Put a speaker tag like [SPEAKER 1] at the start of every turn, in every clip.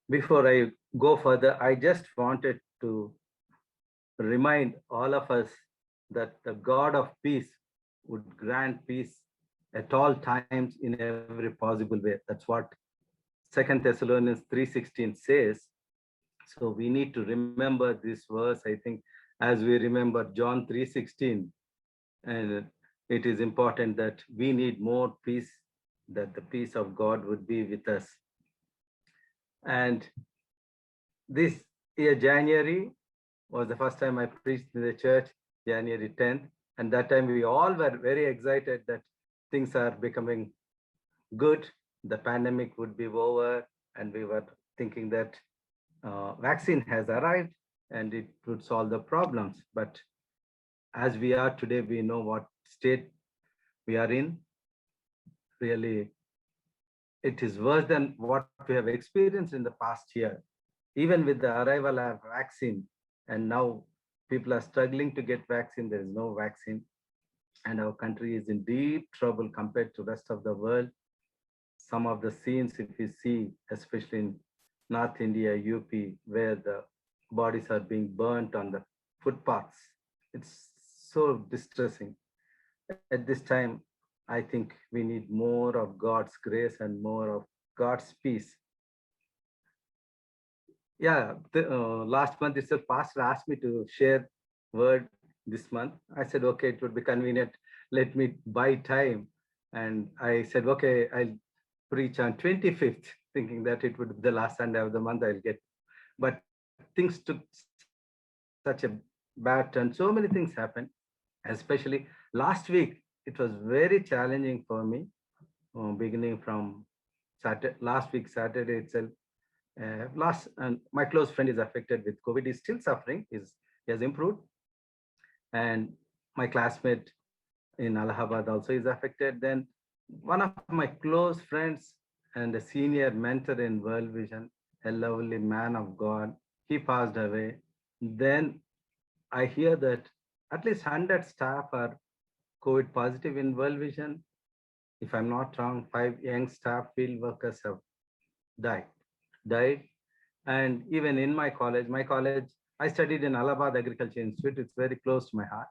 [SPEAKER 1] Before I go further, I just wanted to remind all of us that the God of peace would grant peace at all times in every possible way. That's what Second Thessalonians 3:16 says. So we need to remember this verse, I think, as we remember John 3:16. And it is important that we need more peace, that the peace of God would be with us. And this year, January, was the first time I preached in the church, January 10th. And that time we all were very excited that things are becoming good. The pandemic would be over, and we were thinking that vaccine has arrived and it would solve the problems. But as we are today, we know what state we are in. Really, it is worse than what we have experienced in the past year. Even with the arrival of vaccine, and now people are struggling to get vaccine, there is no vaccine, and our country is in deep trouble compared to rest of the world. Some of the scenes, if you see, especially in North India, UP, where the bodies are being burnt on the footpaths, it's so distressing. At this time, I think we need more of God's grace and more of God's peace. Yeah, last month itself, pastor asked me to share word this month. I said, okay, it would be convenient. Let me buy time. And I said, okay, I'll preach on 25th, thinking that it would be the last Sunday of the month I'll get. But things took such a bad turn. So many things happened, especially last week. It was very challenging for me, beginning from Saturday, last week, Saturday itself. Last, and my close friend is affected with COVID. He's still suffering. He has improved, and my classmate in Allahabad also is affected. Then one of my close friends and a senior mentor in World Vision, a lovely man of God, he passed away. Then I hear that at least 100 staff are COVID positive in World Vision. If I'm not wrong, 5 young staff field workers have died. Died. And even in my college, I studied in Allahabad Agriculture Institute. It's very close to my heart.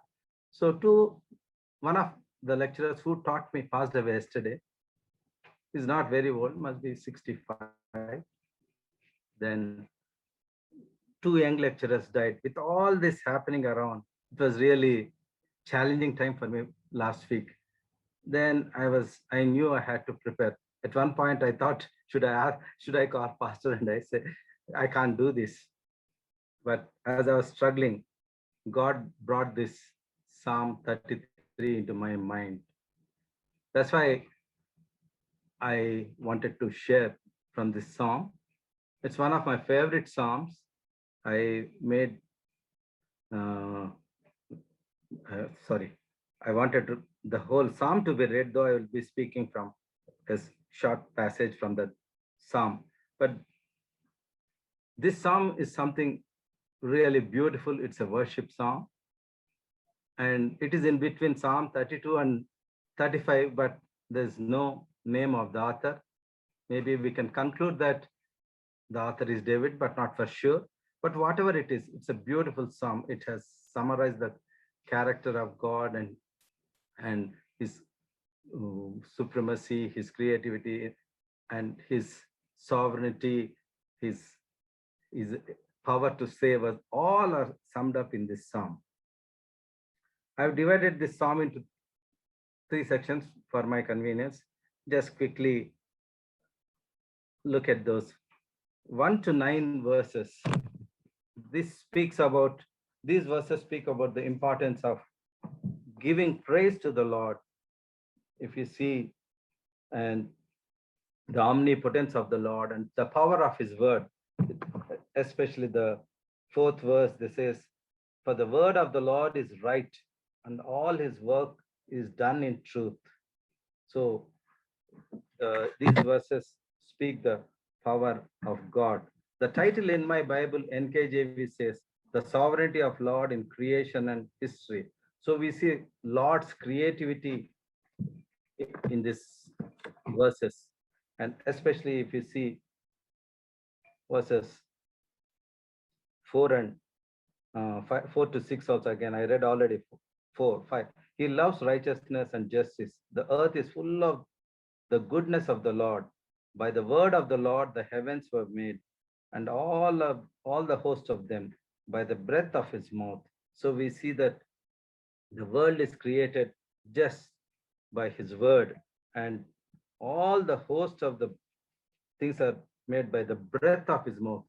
[SPEAKER 1] So one of the lecturers who taught me passed away yesterday. He's not very old, must be 65. Then two young lecturers died. With all this happening around, it was really challenging time for me last week. Then I knew I had to prepare. At one point, I thought, should I call pastor? And I say, I can't do this. But as I was struggling, God brought this Psalm 33 into my mind. That's why I wanted to share from this Psalm. It's one of my favorite Psalms. I made, uh, sorry, I wanted the whole Psalm to be read, though I will be speaking from a short passage from the Psalm. But this Psalm is something really beautiful. It's a worship Psalm. And it is in between Psalm 32 and 35, but there's no name of the author. Maybe we can conclude that the author is David, but not for sure. But whatever it is, it's a beautiful Psalm. It has summarized the character of God and his supremacy, his creativity, and his sovereignty, his power to save us, all are summed up in this Psalm. I've divided this Psalm into 3 sections for my convenience. Just quickly look at those 1 to 9 verses. These verses speak about the importance of giving praise to the Lord. If you see, and the omnipotence of the Lord and the power of his word, especially the 4th verse, this says, for the word of the Lord is right and all his work is done in truth. So these verses speak the power of God. The title in my Bible, NKJV, says, the sovereignty of Lord in creation and history. So we see Lord's creativity in these verses. And especially if you see verses 4 and 4 to 6 also. Again, I read already 4, 5. He loves righteousness and justice. The earth is full of the goodness of the Lord. By the word of the Lord, the heavens were made, and all the host of them by the breath of his mouth. So we see that the world is created just by his word, and all the host of the things are made by the breath of his mouth.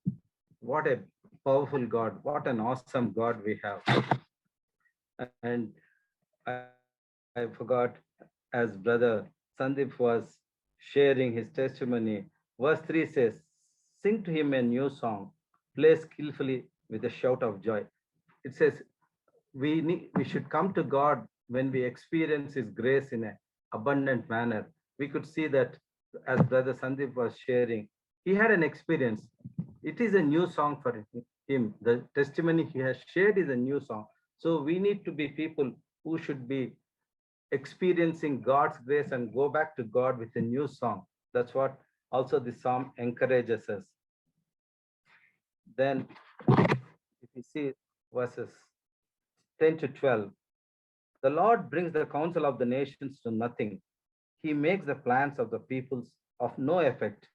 [SPEAKER 1] What a powerful God, what an awesome God we have. And I forgot, as brother Sandeep was sharing his testimony, verse 3 says, sing to him a new song, play skillfully with a shout of joy. It says we should come to God when we experience his grace in an abundant manner. We could see that as brother Sandeep was sharing, he had an experience. It is a new song for him. The testimony he has shared is a new song. So we need to be people who should be experiencing God's grace and go back to God with a new song. That's what also the psalm encourages us. Then, if you see verses 10 to 12, the Lord brings the counsel of the nations to nothing. He makes the plans of the peoples of no effect.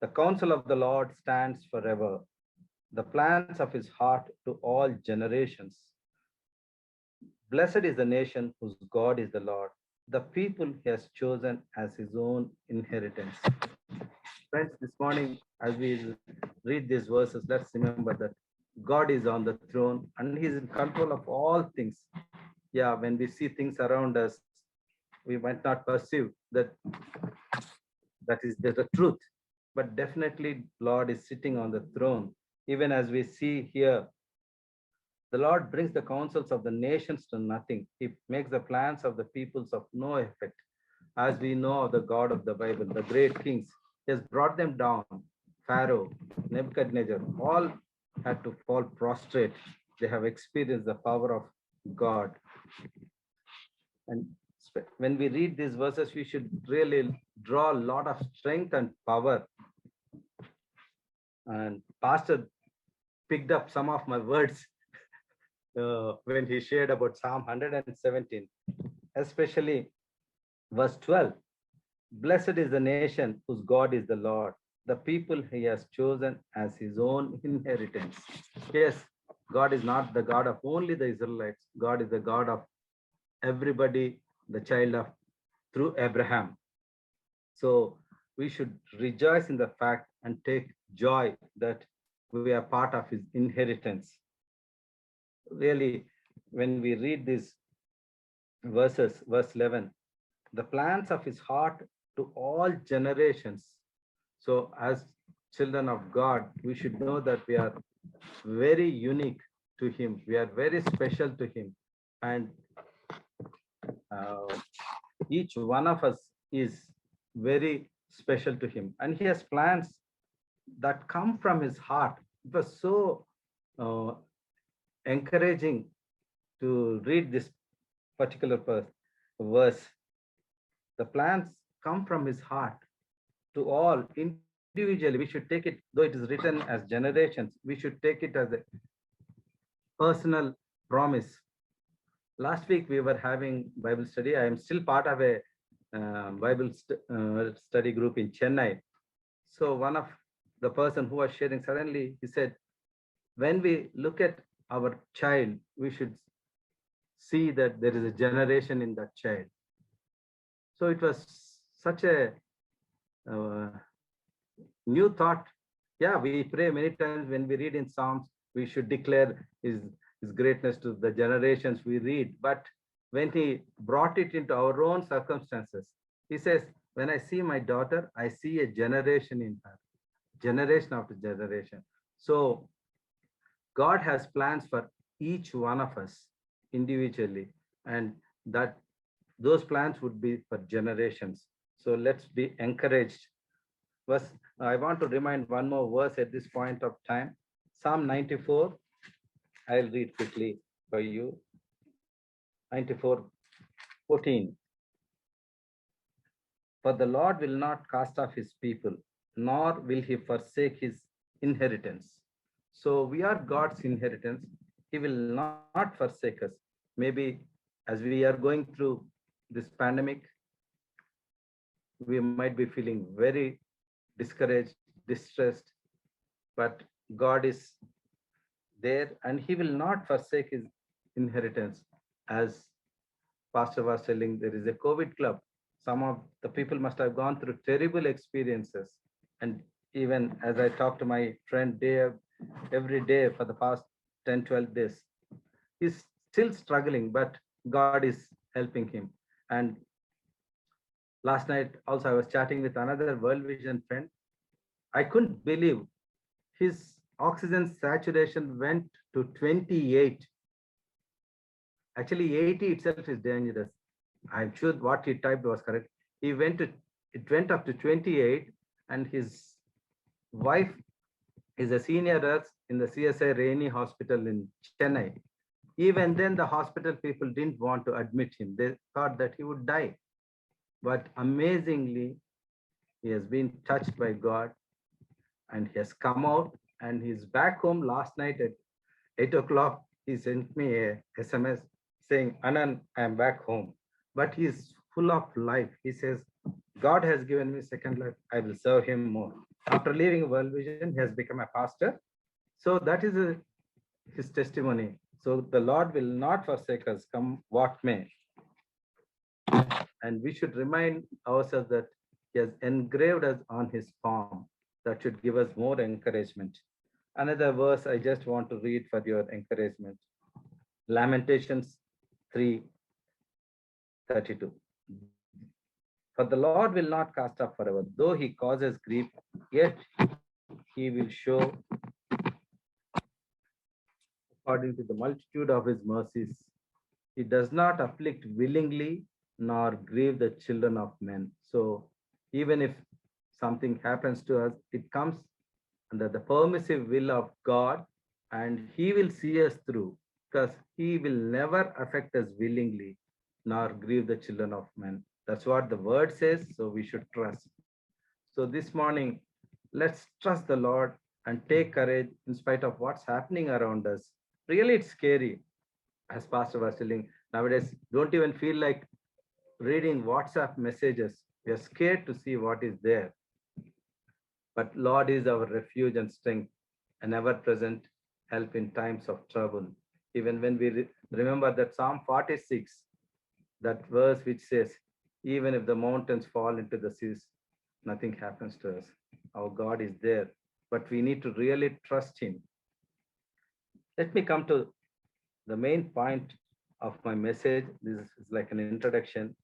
[SPEAKER 1] The counsel of the Lord stands forever, the plans of his heart to all generations. Blessed is the nation whose God is the Lord, the people he has chosen as his own inheritance. Friends, this morning, as we read these verses, let's remember that God is on the throne and he's in control of all things. Yeah, when we see things around us, we might not perceive that is the truth, but definitely Lord is sitting on the throne. Even as we see here, the Lord brings the counsels of the nations to nothing. He makes the plans of the peoples of no effect. As we know, the God of the Bible, the great kings, he has brought them down. Pharaoh, Nebuchadnezzar, all had to fall prostrate. They have experienced the power of God. And when we read these verses, we should really draw a lot of strength and power. And Pastor picked up some of my words when he shared about Psalm 117, especially verse 12. Blessed is the nation whose God is the Lord, the people he has chosen as his own inheritance. Yes, God is not the God of only the Israelites. God is the God of everybody, the child of through Abraham. So we should rejoice in the fact and take joy that we are part of his inheritance. Really, when we read these verses, verse 11, the plans of his heart to all generations. So as children of God, we should know that we are very unique to him. We are very special to him. And each one of us is very special to him. And he has plans that come from his heart. It was so encouraging to read this particular verse. The plans come from his heart to all individually. We should take it, though it is written as generations, we should take it as a personal promise. Last week we were having Bible study. I am still part of a Bible study group in Chennai. So one of the person who was sharing, suddenly he said, when we look at our child, we should see that there is a generation in that child. So it was such a new thought. Yeah, we pray many times when we read in Psalms, we should declare his greatness to the generations we read. But when he brought it into our own circumstances, he says, when I see my daughter, I see a generation in her, generation after generation. So God has plans for each one of us individually, and that those plans would be for generations. So let's be encouraged. Verse, I want to remind one more verse at this point of time. Psalm 94. I'll read quickly for you. 94:14. For the Lord will not cast off his people, nor will he forsake his inheritance. So we are God's inheritance. He will not forsake us. Maybe as we are going through this pandemic, we might be feeling very discouraged, distressed, but God is there and He will not forsake His inheritance. As Pastor was telling, there is a COVID club. Some of the people must have gone through terrible experiences. And even as I talk to my friend every day for the past 10, 12 days, he's still struggling, but God is helping him. And last night also I was chatting with another World Vision friend. I couldn't believe his oxygen saturation went to 28. Actually, 80 itself is dangerous. I'm sure what he typed was correct. It went up to 28, and his wife is a senior nurse in the CSI Rainy Hospital in Chennai. Even then, the hospital people didn't want to admit him. They thought that he would die. But amazingly, he has been touched by God and he has come out and he's back home last night at 8 o'clock. He sent me a SMS saying, Anand, I'm back home. But he's full of life. He says, God has given me second life. I will serve him more. After leaving World Vision, he has become a pastor. So that is his testimony. So the Lord will not forsake us, come what may. And we should remind ourselves that he has engraved us on his palm. That should give us more encouragement. Another verse I just want to read for your encouragement. Lamentations 3:32. For the Lord will not cast off forever, though he causes grief, yet he will show according to the multitude of his mercies. He does not afflict willingly nor grieve the children of men. So even if something happens to us, it comes under the permissive will of God, and he will see us through because he will never affect us willingly nor grieve the children of men. That's what the word says, so we should trust. So this morning, let's trust the Lord and take courage in spite of what's happening around us. Really, it's scary. As Pastor was telling, nowadays, don't even feel like reading WhatsApp messages. We are scared to see what is there. But Lord is our refuge and strength, an ever-present help in times of trouble. Even when we remember that Psalm 46, that verse which says, even if the mountains fall into the seas, nothing happens to us. Our God is there, but we need to really trust him. Let me come to the main point of my message. This is like an introduction.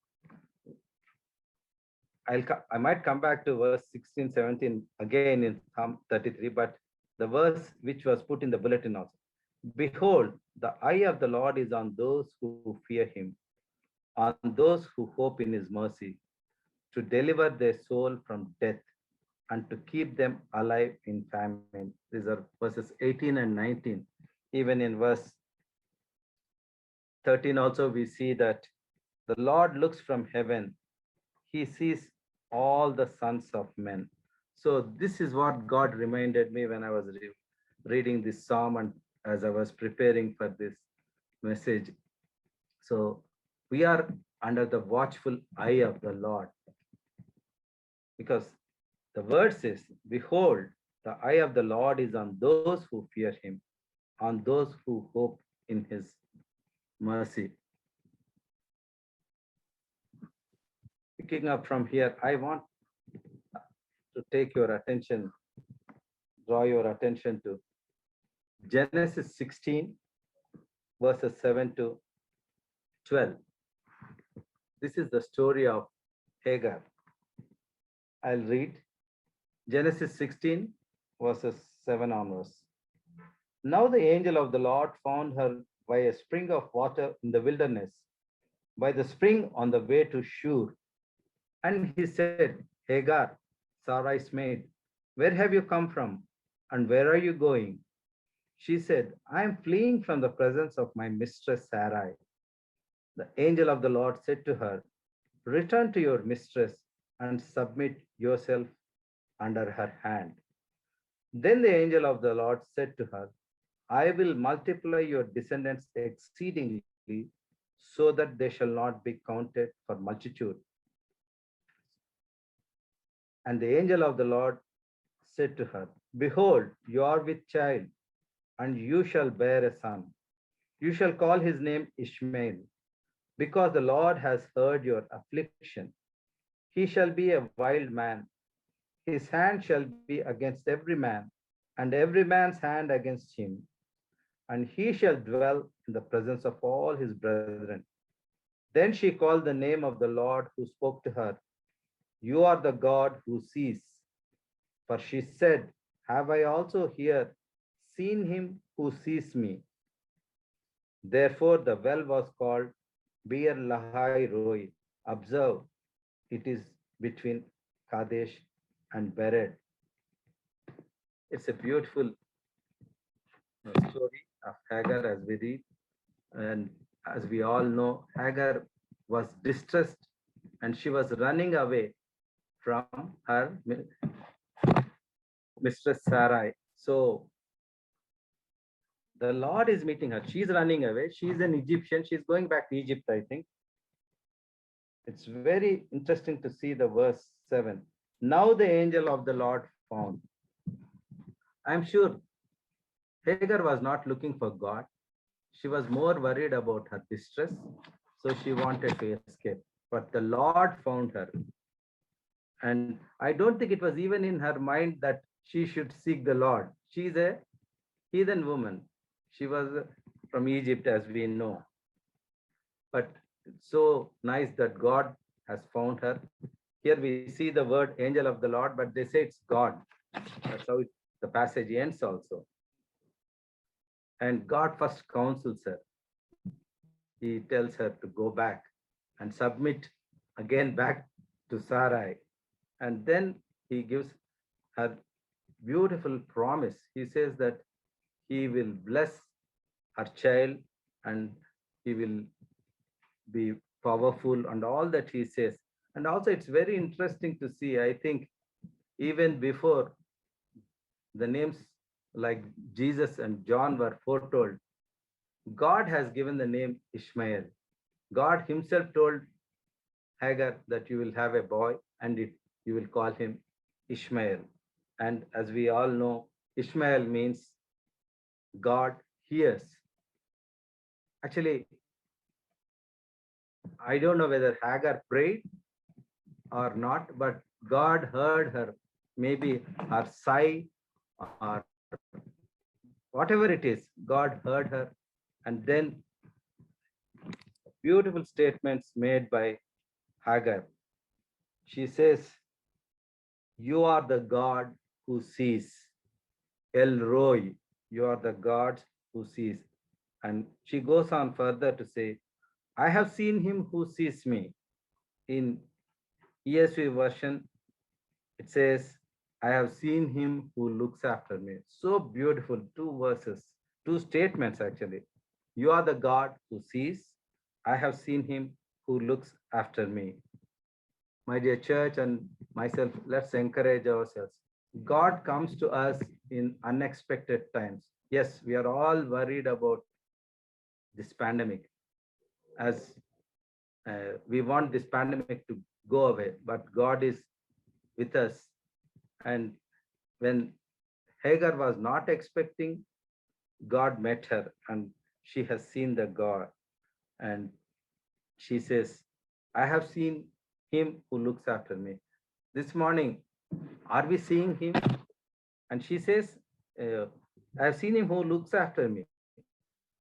[SPEAKER 1] I might come back to verse 16, 17 again in Psalm 33, but the verse which was put in the bulletin also. Behold, the eye of the Lord is on those who fear him, on those who hope in his mercy, to deliver their soul from death and to keep them alive in famine. These are verses 18 and 19. Even in verse 13 also we see that the Lord looks from heaven. He sees all the sons of men. So this is what God reminded me when I was reading this psalm and as I was preparing for this message. So we are under the watchful eye of the Lord, because the word says, behold, the eye of the Lord is on those who fear him, on those who hope in his mercy. Picking up from here, I want to take your attention, draw your attention to Genesis 16, verses 7 to 12. This is the story of Hagar. I'll read Genesis 16, verses 7 onwards. Now the angel of the Lord found her by a spring of water in the wilderness, by the spring on the way to Shur. And he said, Hagar, Sarai's maid, where have you come from? And where are you going? She said, I am fleeing from the presence of my mistress Sarai. The angel of the Lord said to her, return to your mistress and submit yourself under her hand. Then the angel of the Lord said to her, I will multiply your descendants exceedingly, so that they shall not be counted for multitude. And the angel of the Lord said to her, Behold, you are with child, and you shall bear a son. You shall call his name Ishmael, because the Lord has heard your affliction. He shall be a wild man. His hand shall be against every man, and every man's hand against him. And he shall dwell in the presence of all his brethren. Then she called the name of the Lord who spoke to her, You are the God who sees. For she said, Have I also here seen him who sees me? Therefore the well was called Beer Lahai Roi. Observe, it is between Kadesh and Bered. It's a beautiful story of Hagar as we read. And as we all know, Hagar was distressed and she was running away from her mistress Sarai. So the Lord is meeting her. She's running away. She's an Egyptian. She's going back to Egypt, I think. It's very interesting to see the verse 7. Now the angel of the Lord found. I'm sure Hagar was not looking for God. She was more worried about her distress. So she wanted to escape. But the Lord found her. And I don't think it was even in her mind that she should seek the Lord. She's a heathen woman. She was from Egypt, as we know. But it's so nice that God has found her. Here we see the word angel of the Lord, but they say it's God. That's how the passage ends also. And God first counsels her. He tells her to go back and submit again back to Sarai. And then he gives her beautiful promise. He says that he will bless her child and he will be powerful and all that he says. And also it's very interesting to see, I think, even before the names like Jesus and John were foretold, God has given the name Ishmael. God himself told Hagar that you will have a boy and you will call him Ishmael. And as we all know, Ishmael means God hears. Actually, I don't know whether Hagar prayed or not, but God heard her, maybe her sigh or whatever it is, God heard her. And then beautiful statements made by Hagar. She says, You are the God who sees. El Roy, you are the God who sees. And she goes on further to say, I have seen him who sees me. In ESV version, it says, I have seen him who looks after me. So beautiful, two verses, two statements actually. You are the God who sees. I have seen him who looks after me. My dear church and myself, let's encourage ourselves. God comes to us in unexpected times. Yes, we are all worried about this pandemic, as we want this pandemic to go away, but God is with us. And when Hagar was not expecting, God met her and she has seen the God. And she says, I have seen him who looks after me. This morning, are we seeing him? And she says, I have seen him who looks after me.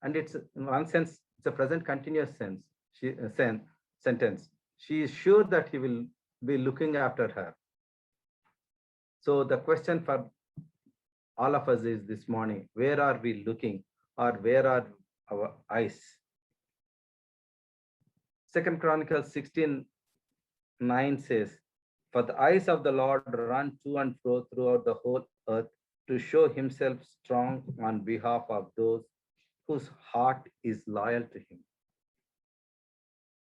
[SPEAKER 1] And it's, in one sense, it's a present continuous sense, sentence. She is sure that he will be looking after her. So the question for all of us is this morning, where are we looking, or where are our eyes? Second Chronicles 16:9 says, For the eyes of the Lord run to and fro throughout the whole earth to show himself strong on behalf of those whose heart is loyal to him.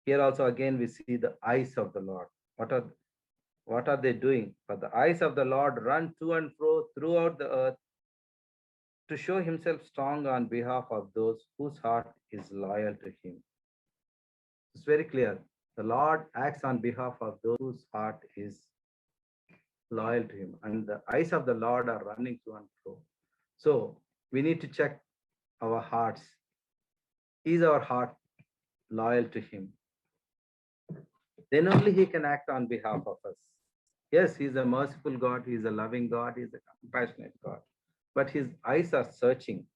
[SPEAKER 1] Here also again we see the eyes of the Lord. What are they doing? For the eyes of the Lord run to and fro throughout the earth to show himself strong on behalf of those whose heart is loyal to him. It's very clear. The Lord acts on behalf of those whose heart is loyal to him, and the eyes of the Lord are running to and fro. So we need to check our hearts. Is our heart loyal to him? Then only he can act on behalf of us. Yes, he's a merciful God, he's a loving God, he's a compassionate God. But his eyes are searching.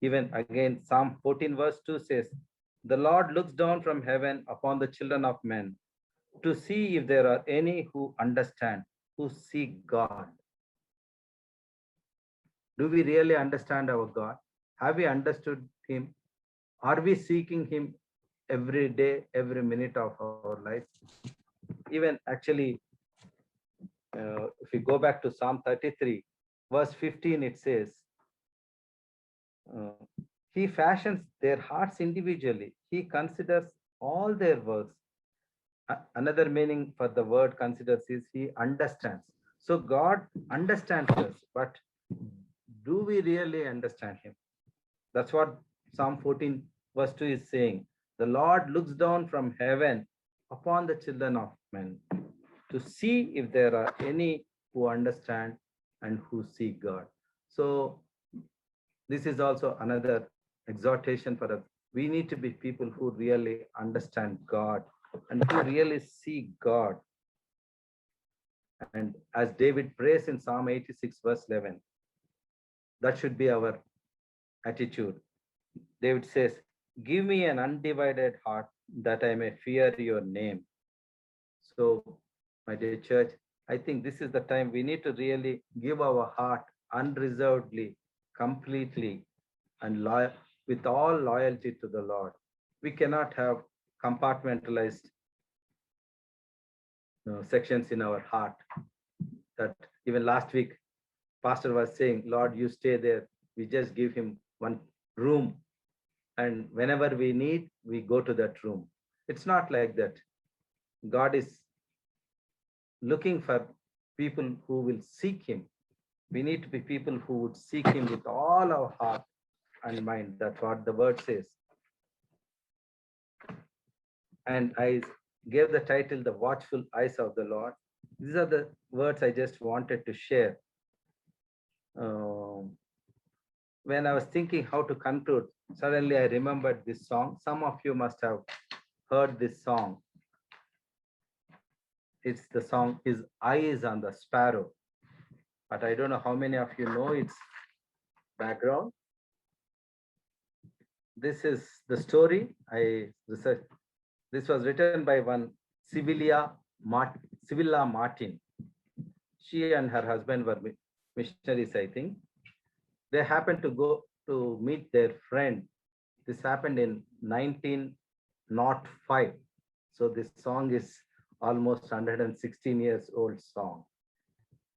[SPEAKER 1] Even again, Psalm 14, verse 2 says, the Lord looks down from heaven upon the children of men to see if there are any who understand, who seek God. Do we really understand our God? Have we understood him? Are we seeking him every day, every minute of our life? Even actually, if we go back to Psalm 33, verse 15, it says, uh, he fashions their hearts individually. He considers all their works. Another meaning for the word considers is he understands. So God understands us, but do we really understand him? That's what Psalm 14, verse 2 is saying. The Lord looks down from heaven upon the children of men to see if there are any who understand and who seek God. So this is also another exhortation for us. We need to be people who really understand God and who really seek God. And as David prays in Psalm 86, verse 11, that should be our attitude. David says, give me an undivided heart that I may fear your name. So, my dear church, I think this is the time we need to really give our heart unreservedly, completely, and with all loyalty to the Lord. We cannot have compartmentalized sections in our heart. That even last week, Pastor was saying, Lord, you stay there. We just give him one room. And whenever we need, we go to that room. It's not like that. God is looking for people who will seek him. We need to be people who would seek him with all our heart and mind. That's what the word says. And I gave the title, The Watchful Eyes of the Lord. These are the words I just wanted to share. When I was thinking how to conclude, suddenly I remembered this song. Some of you must have heard this song. It's the song, His Eye is on the Sparrow. But I don't know how many of you know its background. This is the story I researched. This was written by one Sibilla Martin. She and her husband were missionaries, I think. They happened to go to meet their friend. This happened in 1905. So this song is almost 116 years old song.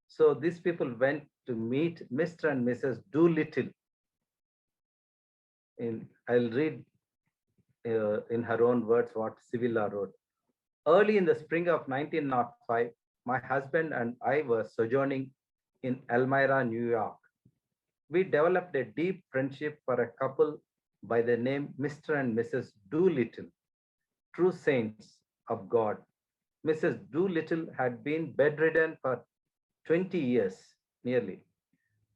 [SPEAKER 1] So these people went to meet Mr. and Mrs. Doolittle. I'll read in her own words what Sibilla wrote. Early in the spring of 1905, my husband and I were sojourning in Elmira, New York. We developed a deep friendship for a couple by the name Mr. and Mrs. Doolittle, true saints of God. Mrs. Doolittle had been bedridden for 20 years, nearly.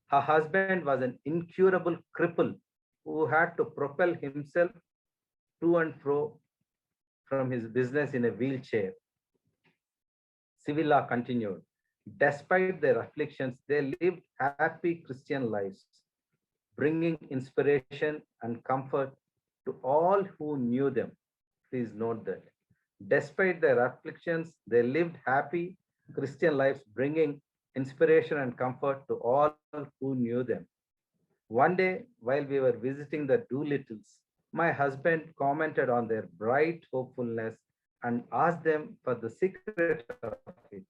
[SPEAKER 1] Her husband was an incurable cripple who had to propel himself to and fro from his business in a wheelchair. Sibilla continued, despite their afflictions, they lived happy Christian lives, bringing inspiration and comfort to all who knew them. Please note that. Despite their afflictions, they lived happy Christian lives, bringing inspiration and comfort to all who knew them. One day, while we were visiting the Doolittles, my husband commented on their bright hopefulness and asked them for the secret of it.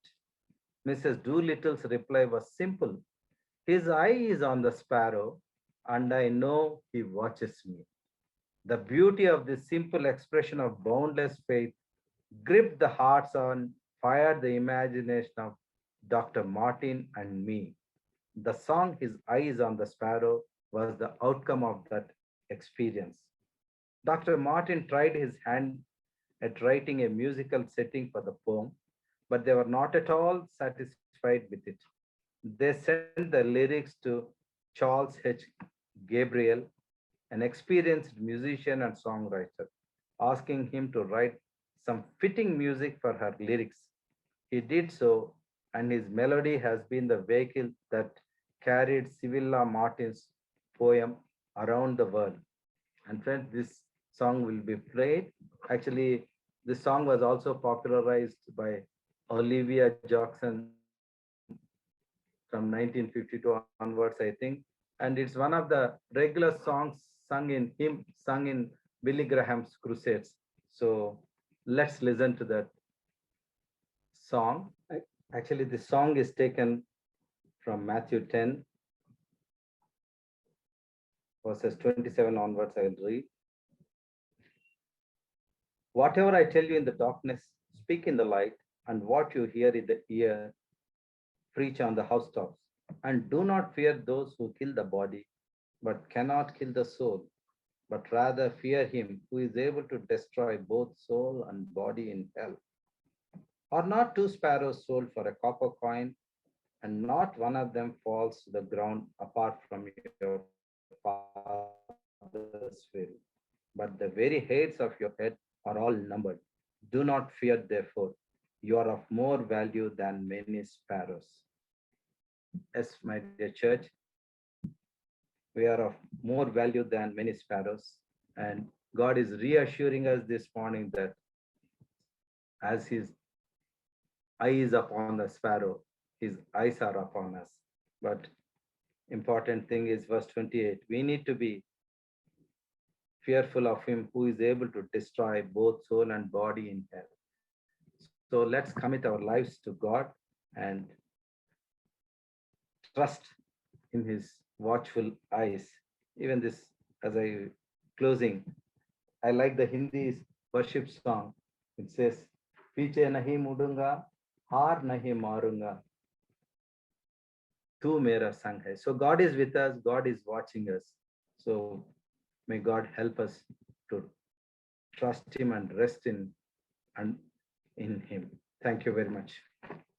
[SPEAKER 1] Mrs. Doolittle's reply was simple. His eye is on the sparrow, and I know he watches me. The beauty of this simple expression of boundless faith gripped the hearts and fired the imagination of Dr. Martin and me. The song His Eyes on the Sparrow was the outcome of that experience. Dr. Martin tried his hand at writing a musical setting for the poem, but they were not at all satisfied with it. They sent the lyrics to Charles H. Gabriel, an experienced musician and songwriter, asking him to write some fitting music for her lyrics. He did so, and his melody has been the vehicle that carried Sibilla Martin's poem around the world. And friends, this song will be played. Actually, this song was also popularized by Olivia Jackson from 1952 onwards, I think. And it's one of the regular songs sung in Billy Graham's crusades. So let's listen to that song. Actually, the song is taken from Matthew 10, verses 27 onwards. I will read. Whatever I tell you in the darkness, speak in the light, and what you hear in the ear, preach on the housetops. And do not fear those who kill the body, but cannot kill the soul, but rather fear him who is able to destroy both soul and body in hell. Are not two sparrows sold for a copper coin, and not one of them falls to the ground apart from your Father's will? But the very hairs of your head are all numbered. Do not fear, therefore. You are of more value than many sparrows. Yes, my dear church, we are of more value than many sparrows. And God is reassuring us this morning that as his eye is upon the sparrow, his eyes are upon us. But important thing is verse 28. We need to be fearful of him who is able to destroy both soul and body in hell. So let's commit our lives to God and trust in his watchful eyes. Even this, as I closing, I like the Hindi worship song. It says, Piche nahi mudunga, har nahi marunga, tu mera sang hai. So God is with us, God is watching us. So may God help us to trust him and rest in and in him. Thank you very much.